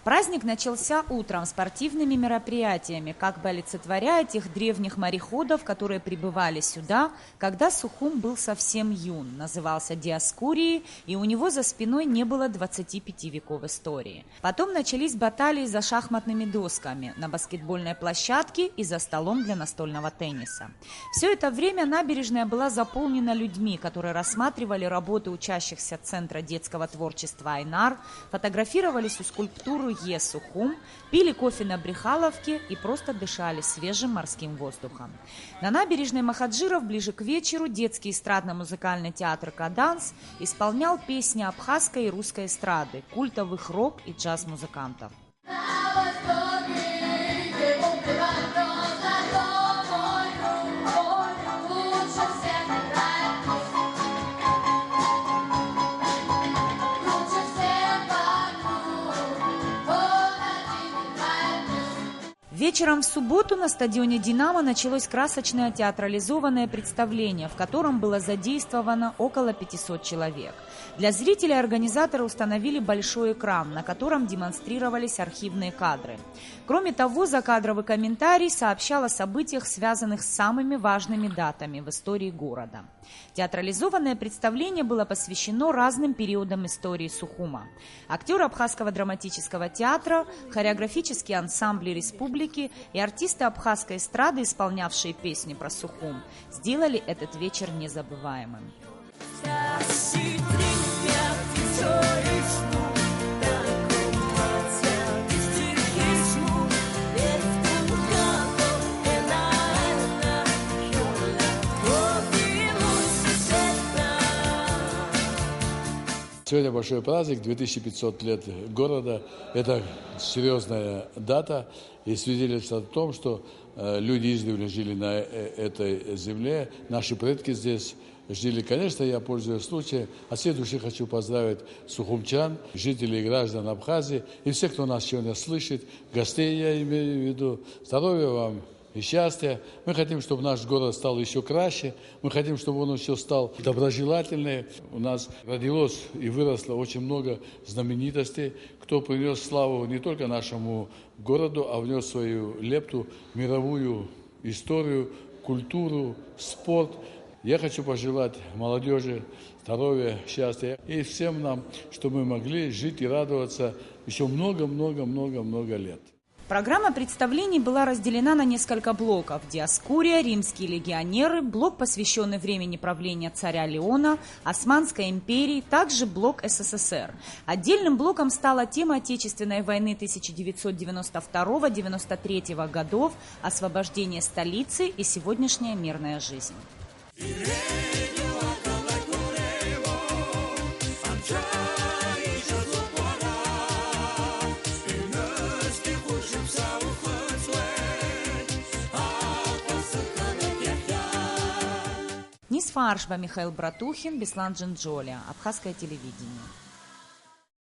Праздник начался утром спортивными мероприятиями, как бы олицетворяя тех древних мореходов, которые прибывали сюда, когда Сухум был совсем юн, назывался Диоскурией, и у него за спиной не было 25 веков истории. Потом начались баталии за шахматными досками, на баскетбольной площадке и за столом для настольного тенниса. Все это время набережная была заполнена людьми, которые рассматривали работы учащихся Центра детского творчества «Айнар», фотографировались у скульптуры Сухум, пили кофе на Брехаловке и просто дышали свежим морским воздухом. На набережной Махаджиров ближе к вечеру детский эстрадно-музыкальный театр «Каданс» исполнял песни абхазской и русской эстрады, культовых рок- и джаз-музыкантов. Вечером в субботу на стадионе «Динамо» началось красочное театрализованное представление, в котором было задействовано около 500 человек. Для зрителей организаторы установили большой экран, на котором демонстрировались архивные кадры. Кроме того, закадровый комментарий сообщал о событиях, связанных с самыми важными датами в истории города. Театрализованное представление было посвящено разным периодам истории Сухума. Актеры Абхазского драматического театра, хореографические ансамбли республики и артисты абхазской эстрады, исполнявшие песни про Сухум, сделали этот вечер незабываемым. Сегодня большой праздник, 2500 лет города. Это серьезная дата и свидетельствует о том, что люди издревле жили на этой земле, наши предки здесь жили. Конечно, я пользуюсь случаем, от всей души хочу поздравить сухумчан, жителей и граждан Абхазии и всех, кто нас сегодня слышит, гостей я имею в виду. Здоровья вам и счастья. Мы хотим, чтобы наш город стал еще краще. Мы хотим, чтобы он еще стал доброжелательнее. У нас родилось и выросло очень много знаменитостей, кто принес славу не только нашему городу, а внес свою лепту в мировую историю, культуру, спорт. Я хочу пожелать молодежи здоровья, счастья и всем нам, чтобы мы могли жить и радоваться еще много-много-много-много лет. Программа представлений была разделена на несколько блоков: Диоскурия, римские легионеры, блок, посвященный времени правления царя Леона, Османской империи, также блок СССР. Отдельным блоком стала тема Отечественной войны 1992-1993 годов, освобождение столицы и сегодняшняя мирная жизнь. Нисфа Аршба, Михаил Братухин, Беслан Джинджоли, Абхазское телевидение.